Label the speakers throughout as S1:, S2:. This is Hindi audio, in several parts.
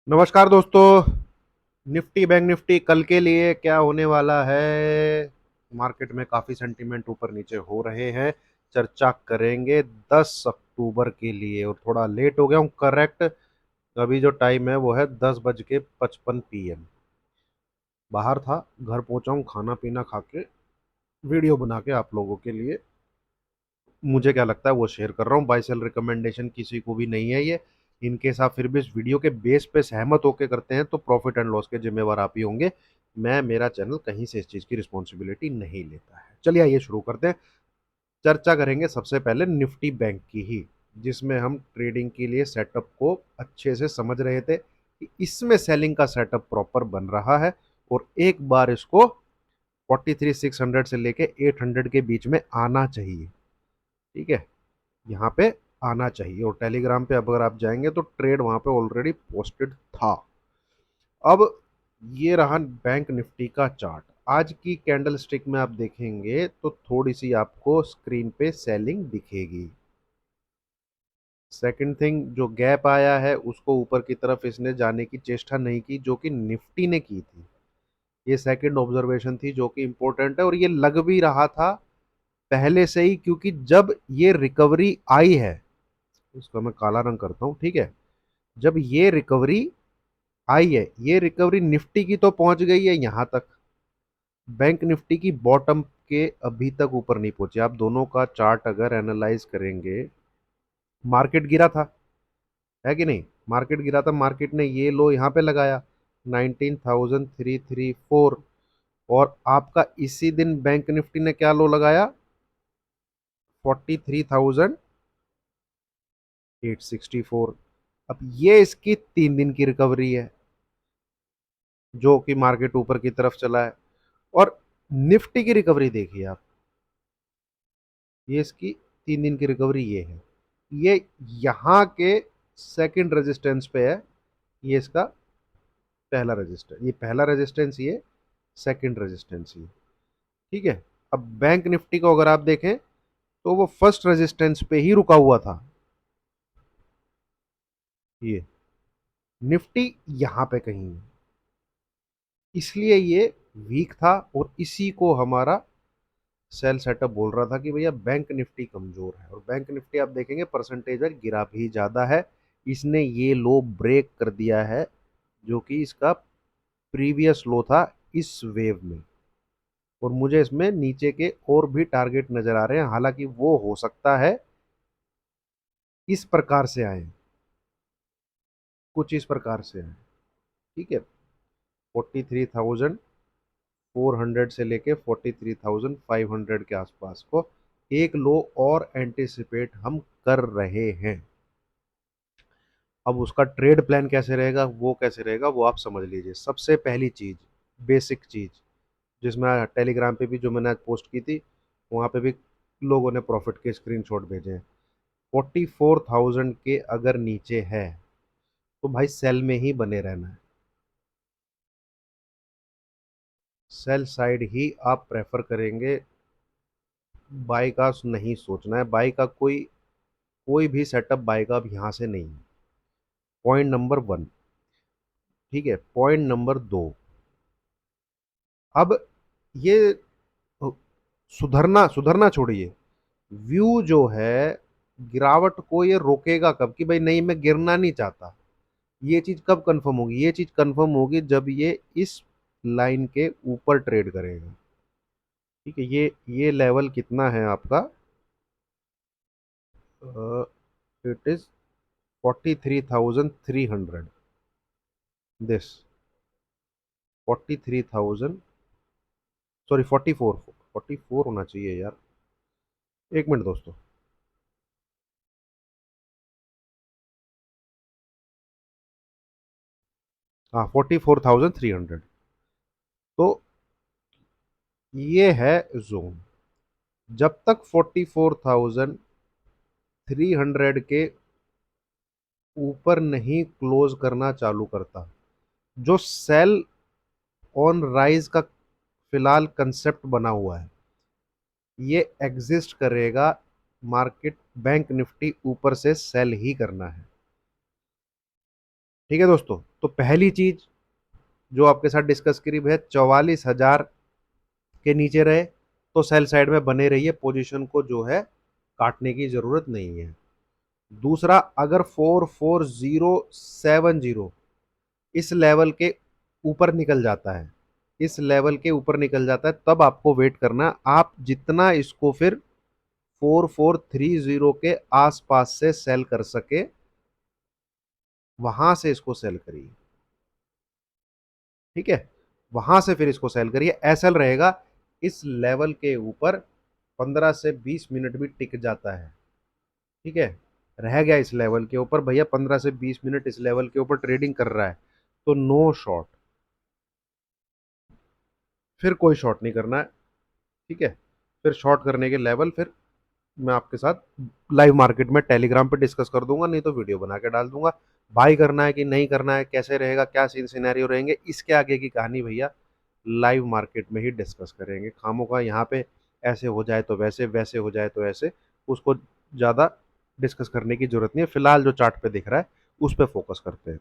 S1: नमस्कार दोस्तों। निफ्टी बैंक निफ्टी कल के लिए क्या होने वाला है। मार्केट में काफी सेंटीमेंट ऊपर नीचे हो रहे हैं। चर्चा करेंगे 10 अक्टूबर के लिए और थोड़ा लेट हो गया हूँ करेक्ट। अभी जो टाइम है वो है 10:55 PM। बाहर था, घर पहुंचा हूँ खाना पीना खा के, वीडियो बना के आप लोगों के लिए मुझे क्या लगता है वो शेयर कर रहा हूँ। बाय सेल रिकमेंडेशन किसी को भी नहीं है ये। इनकेस आप फिर भी इस वीडियो के बेस पे सहमत होकर करते हैं तो प्रॉफिट एंड लॉस के जिम्मेवार आप ही होंगे। मैं मेरा चैनल कहीं से इस चीज़ की रिस्पॉन्सिबिलिटी नहीं लेता है। चलिए आइए शुरू करते हैं। चर्चा करेंगे सबसे पहले निफ्टी बैंक की ही, जिसमें हम ट्रेडिंग के लिए सेटअप को अच्छे से समझ रहे थे कि इसमें सेलिंग का सेटअप प्रॉपर बन रहा है और एक बार इसको 43,600 से लेके 800 के बीच में आना चाहिए। ठीक है, यहाँ पे आना चाहिए। और टेलीग्राम पे अगर आप जाएंगे तो ट्रेड वहां पे ऑलरेडी पोस्टेड था। अब ये रहा बैंक निफ्टी का चार्ट। आज की कैंडल स्टिक में आप देखेंगे तो थोड़ी सी आपको स्क्रीन पे सेलिंग दिखेगी। सेकंड थिंग, जो गैप आया है उसको ऊपर की तरफ इसने जाने की चेष्टा नहीं की जो कि निफ्टी ने की थी। ये सेकंड ऑब्जर्वेशन थी जो कि इंपॉर्टेंट है और ये लग भी रहा था पहले से ही, क्योंकि जब ये रिकवरी आई है, इसको मैं काला रंग करता हूँ, ठीक है। जब ये रिकवरी आई है, ये रिकवरी निफ्टी की तो पहुंच गई है यहां तक, बैंक निफ्टी की बॉटम के अभी तक ऊपर नहीं पहुंची। आप दोनों का चार्ट अगर एनालाइज करेंगे, मार्केट गिरा था, है कि नहीं। मार्केट गिरा था, मार्केट ने ये लो यहां पे लगाया 19,334, और आपका इसी दिन बैंक निफ्टी ने क्या लो लगाया, 43,864। अब ये इसकी 3 दिन की रिकवरी है जो कि मार्केट ऊपर की तरफ चला है। और निफ्टी की रिकवरी देखिए आप, ये इसकी 3 दिन की रिकवरी ये है। ये यहाँ के सेकंड रेजिस्टेंस पे है, ये इसका पहला रेजिस्टेंस, ये पहला रेजिस्टेंस, ये सेकंड रेजिस्टेंस ये। ठीक है। अब बैंक निफ्टी को अगर आप देखें तो वो फर्स्ट रेजिस्टेंस पे ही रुका हुआ था। ये निफ्टी यहाँ पे कहीं है, इसलिए ये वीक था और इसी को हमारा सेल सेटअप बोल रहा था कि भैया बैंक निफ्टी कमजोर है। और बैंक निफ्टी आप देखेंगे परसेंटेज में गिरा भी ज्यादा है। इसने ये लो ब्रेक कर दिया है जो कि इसका प्रीवियस लो था इस वेव में। और मुझे इसमें नीचे के और भी टारगेट नजर आ रहे हैं, हालांकि वो हो सकता है इस प्रकार से आए, कुछ इस प्रकार से आए। ठीक है, 43,400 से लेके 43,500 के आसपास को एक लो और एंटिसिपेट हम कर रहे हैं। अब उसका ट्रेड प्लान कैसे रहेगा, वो कैसे रहेगा, वो आप समझ लीजिए। सबसे पहली चीज, बेसिक चीज, जिसमें टेलीग्राम पे भी जो मैंने आज पोस्ट की थी, वहां पे भी लोगों ने प्रॉफिट के स्क्रीनशॉट भेजे हैं। 44,000 के अगर नीचे है तो भाई सेल में ही बने रहना है। सेल साइड ही आप प्रेफर करेंगे, बाई का नहीं सोचना है। बाई का कोई कोई भी सेटअप बाई का अब यहां से नहीं है। Point number 1। ठीक है, पॉइंट नंबर 2। अब ये सुधरना सुधरना छोड़िए, व्यू जो है, गिरावट को ये रोकेगा कब कि भाई नहीं मैं गिरना नहीं चाहता। ये चीज कब कंफर्म होगी, ये चीज कंफर्म होगी जब ये इस लाइन के ऊपर ट्रेड करेगा। ठीक है, ये लेवल कितना है आपका, इट इज 43,300। दिस 43,000, सॉरी 44, 44 होना चाहिए यार। एक मिनट दोस्तों। हाँ, 44,300। तो ये है जोन। जब तक 44,300 के ऊपर नहीं क्लोज करना चालू करता, जो सेल ऑन राइज का फिलहाल कंसेप्ट बना हुआ है, ये एग्जिस्ट करेगा। मार्केट बैंक निफ्टी ऊपर से सेल ही करना है। ठीक है दोस्तों, तो पहली चीज जो आपके साथ डिस्कस करी है, 44,000 के नीचे रहे तो सेल साइड में बने रहिए, पोजीशन को जो है काटने की जरूरत नहीं है। दूसरा, अगर 44070 इस लेवल के ऊपर निकल जाता है, इस लेवल के ऊपर निकल जाता है, तब आपको वेट करना। आप जितना इसको फिर 4430 के आसपास से सेल कर सके, वहां से इसको सेल करिए। ठीक है, वहां से फिर इसको सेल करिए। एसएल रहेगा इस लेवल के ऊपर, 15 से 20 मिनट भी टिक जाता है। ठीक है, रह गया इस लेवल के ऊपर भैया, 15 से 20 मिनट इस लेवल के ऊपर ट्रेडिंग कर रहा है, तो नो शॉर्ट, फिर कोई शॉर्ट नहीं करना है। ठीक है, फिर शॉर्ट करने के लेवल फिर मैं आपके साथ लाइव मार्केट में टेलीग्राम पे डिस्कस कर दूंगा, नहीं तो वीडियो बना के डाल दूंगा। बाई करना है कि नहीं करना है, कैसे रहेगा, क्या सीन सिनेरियो रहेंगे, इसके आगे की कहानी भैया लाइव मार्केट में ही डिस्कस करेंगे। खामों का यहाँ पे ऐसे हो जाए तो वैसे, वैसे हो जाए तो ऐसे, उसको ज़्यादा डिस्कस करने की जरूरत नहीं है। फिलहाल जो चार्ट पे दिख रहा है उस पर फोकस करते हैं।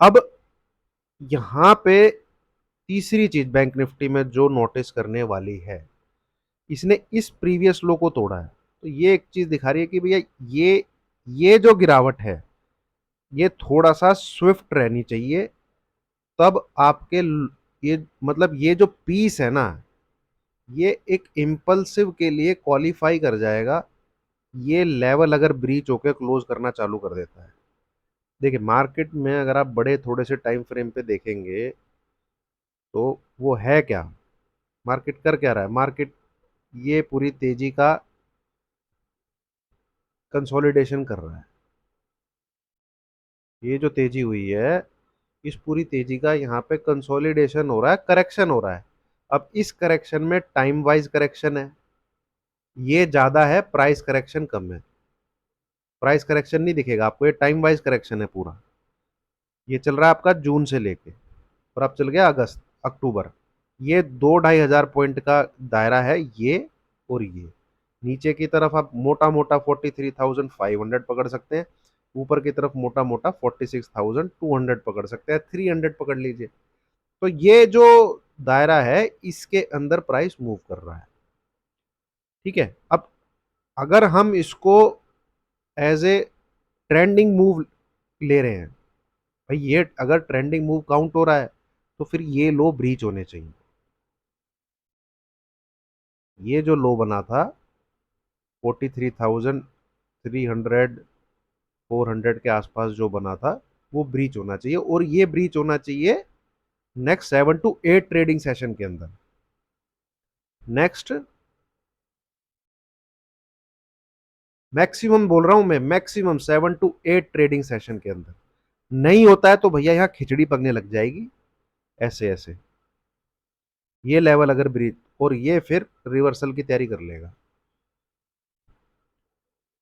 S1: अब यहाँ पे तीसरी चीज बैंक निफ्टी में जो नोटिस करने वाली है, इसने इस प्रीवियस लो को तोड़ा है, तो ये एक चीज दिखा रही है कि भैया ये जो गिरावट है ये थोड़ा सा स्विफ्ट रहनी चाहिए, तब आपके ये मतलब ये जो पीस है ना, ये एक इम्पल्सिव के लिए क्वालिफाई कर जाएगा। ये लेवल अगर ब्रीच होकर क्लोज करना चालू कर देता है, देखिए मार्केट में अगर आप बड़े थोड़े से टाइम फ्रेम पे देखेंगे तो वो है क्या, मार्केट कर क्या रहा है, मार्केट ये पूरी तेजी का कंसोलिडेशन कर रहा है। ये जो तेजी हुई है, इस पूरी तेजी का यहाँ पे कंसोलिडेशन हो रहा है, करेक्शन हो रहा है। अब इस करेक्शन में टाइम वाइज करेक्शन है, ये ज्यादा है, प्राइस करेक्शन कम है। प्राइस करेक्शन नहीं दिखेगा आपको, ये टाइम वाइज करेक्शन है पूरा। ये चल रहा है आपका जून से लेके, और अब चल गया अगस्त अक्टूबर। ये 2-2.5 हजार पॉइंट का दायरा है ये, और ये नीचे की तरफ आप मोटा मोटा 43,500 पकड़ सकते हैं, ऊपर की तरफ मोटा मोटा 46,200 पकड़ सकते हैं, 300 पकड़ लीजिए। तो ये जो दायरा है इसके अंदर प्राइस मूव कर रहा है। ठीक है, अब अगर हम इसको एज ए ट्रेंडिंग मूव ले रहे हैं, भाई ये अगर ट्रेंडिंग मूव काउंट हो रहा है तो फिर ये लो ब्रीच होने चाहिए। ये जो लो बना था 43,300 400 के आसपास जो बना था, वो ब्रीच होना चाहिए, और ये ब्रीच होना चाहिए नेक्स्ट 7 to 8 ट्रेडिंग सेशन के अंदर। नेक्स्ट मैक्सिमम बोल रहा हूं मैं, मैक्सिमम 7 to 8 ट्रेडिंग सेशन के अंदर। नहीं होता है तो भैया यहां खिचड़ी पकने लग जाएगी, ऐसे ऐसे। ये लेवल अगर ब्रीच, और ये फिर रिवर्सल की तैयारी कर लेगा।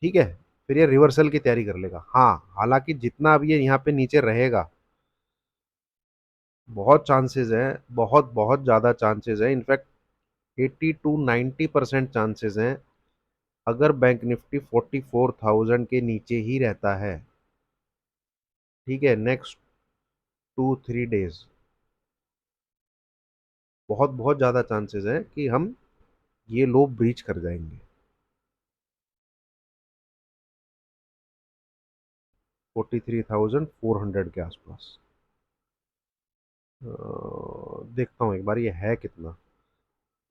S1: ठीक है, फिर ये रिवर्सल की तैयारी कर लेगा। हाँ, हालांकि जितना अब ये यहाँ पे नीचे रहेगा, बहुत चांसेस है, बहुत बहुत ज़्यादा चांसेस है, इनफैक्ट 80 to 90% चांसेस हैं, अगर बैंक निफ्टी 44,000 के नीचे ही रहता है, ठीक है, नेक्स्ट 2-3 डेज, बहुत बहुत ज़्यादा चांसेस है कि हम ये लो ब्रीच कर जाएंगे 43,400 के आसपास। देखता हूँ एक बार ये है कितना,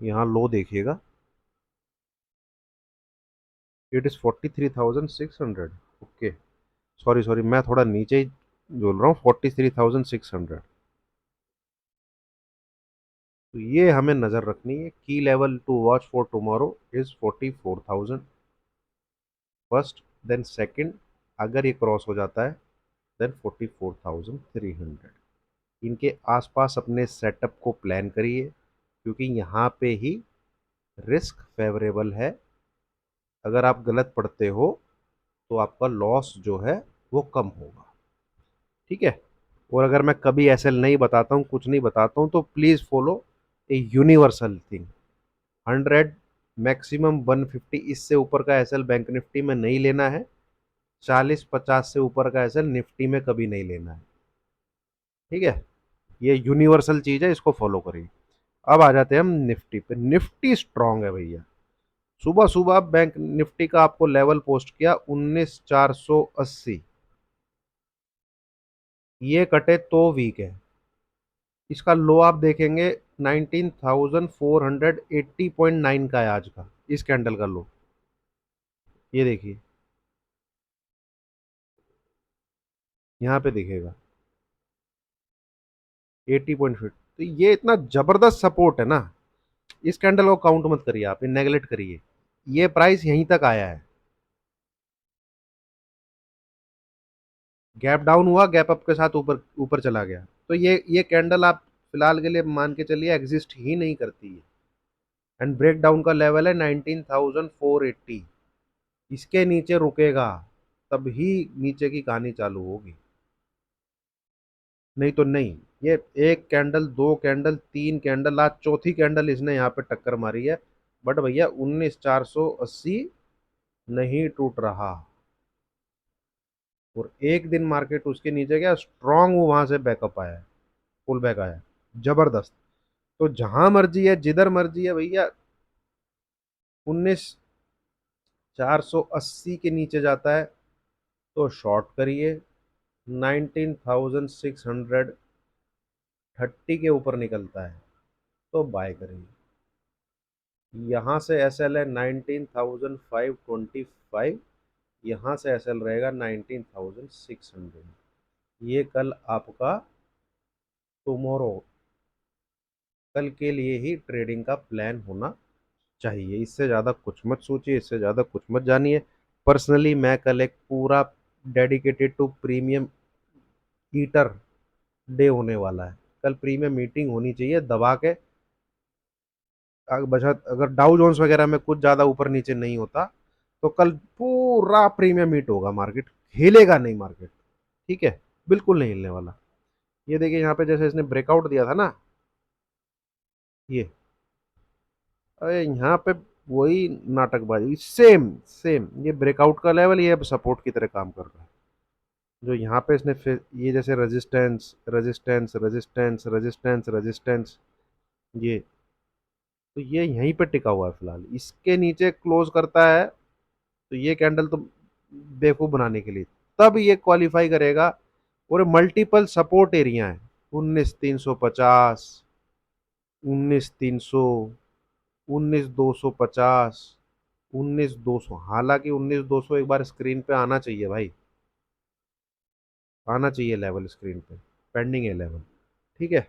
S1: यहाँ लो देखिएगा, it is 43,600। Okay, sorry sorry, मैं थोड़ा नीचे ही बोल रहा हूँ, 43,600। तो ये हमें नज़र रखनी है। Key level to watch for tomorrow is 44,000 first, then second, अगर ये क्रॉस हो जाता है देन 44,300। इनके आसपास अपने सेटअप को प्लान करिए, क्योंकि यहाँ पे ही रिस्क फेवरेबल है। अगर आप गलत पढ़ते हो तो आपका लॉस जो है वो कम होगा। ठीक है, और अगर मैं कभी एसएल नहीं बताता हूँ, कुछ नहीं बताता हूँ, तो please follow a universal thing. 100, maximum 150, इससे ऊपर का एसएल बैंक निफ्टी में नहीं लेना है। 40-50 से ऊपर का एसएल निफ्टी में कभी नहीं लेना है। ठीक है, ये यूनिवर्सल चीज है, इसको फॉलो करिए। अब आ जाते हैं हम निफ्टी पे। निफ्टी स्ट्रांग है भैया। सुबह सुबह बैंक निफ्टी का आपको लेवल पोस्ट किया 19,480, ये कटे तो वीक है। इसका लो आप देखेंगे 19,480.9 का है आज का, इस कैंडल का लो, ये देखिए यहाँ पे दिखेगा 80.5। तो ये इतना जबरदस्त सपोर्ट है ना, इस कैंडल को काउंट मत करिए, आप ये नेगलेक्ट करिए। ये प्राइस यहीं तक आया है, गैप डाउन हुआ, गैप अप के साथ ऊपर ऊपर चला गया। तो ये कैंडल आप फिलहाल के लिए मान के चलिए एग्जिस्ट ही नहीं करती है। एंड ब्रेक डाउन का लेवल है 19,480, इसके नीचे रुकेगा तभी नीचे की कहानी चालू होगी, नहीं तो नहीं। ये एक कैंडल, दो कैंडल, तीन कैंडल, आज चौथी कैंडल इसने यहाँ पे टक्कर मारी है। बट भैया 19,480 नहीं टूट रहा, और एक दिन मार्केट उसके नीचे गया स्ट्रांग, वो वहां से बैकअप आया, पुल बैक आया जबरदस्त। तो जहां मर्जी है, जिधर मर्जी है भैया, 19,480 के नीचे जाता है तो शॉर्ट करिए, 19,630 के ऊपर निकलता है तो बाय करिए। यहाँ से एस एल है 19,525, यहाँ से एस एल रहेगा 19,600। ये कल आपका टुमारो, कल के लिए ही ट्रेडिंग का प्लान होना चाहिए। इससे ज़्यादा कुछ मत सोचिए, इससे ज़्यादा कुछ मत जानिए। पर्सनली मैं कल एक पूरा dedicated to premium eater day होने वाला है। कल प्रीमियम मीटिंग होनी चाहिए दबा के, बशर्त अगर डाउ जोन्स वगैरह में कुछ ज़्यादा ऊपर नीचे नहीं होता तो कल पूरा प्रीमियम मीट होगा, मार्केट हिलेगा नहीं मार्केट। ठीक है, बिल्कुल नहीं हिलने वाला। ये देखिए यहाँ पे जैसे इसने ब्रेकआउट दिया था ना, ये अरे यहाँ पे वही नाटकबाजी, सेम सेम ये ब्रेकआउट का लेवल, ये अब सपोर्ट की तरह काम कर रहा है। जो यहाँ पे इसने फिर ये जैसे resistance resistance resistance resistance resistance, ये तो ये यहीं पे टिका हुआ है फिलहाल। इसके नीचे क्लोज करता है तो ये कैंडल तो बेवकूफ बनाने के लिए, तब ये क्वालिफाई करेगा। और मल्टीपल सपोर्ट एरिया है, 19,350, 19,300, 19,250, 19,200। हालांकि 19,200 एक बार स्क्रीन पे आना चाहिए भाई, आना चाहिए लेवल स्क्रीन पे, पेंडिंग है लेवल। ठीक है,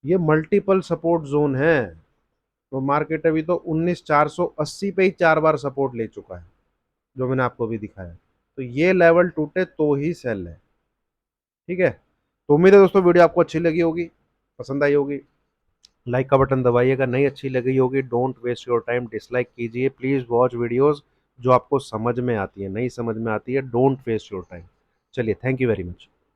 S1: ये मल्टीपल सपोर्ट जोन है। तो मार्केट अभी तो 19,480 पे ही 4 बार सपोर्ट ले चुका है, जो मैंने आपको भी दिखाया। तो ये लेवल टूटे तो ही सेल है। ठीक है, तो उम्मीद है दोस्तों वीडियो आपको अच्छी लगी होगी, पसंद आई होगी। लाइक का बटन दबाइएगा, नहीं अच्छी लगी होगी don't waste your time, dislike कीजिए। प्लीज़ वॉच वीडियोस जो आपको समझ में आती है, नहीं समझ में आती है डोंट वेस्ट योर टाइम। चलिए, थैंक यू वेरी मच।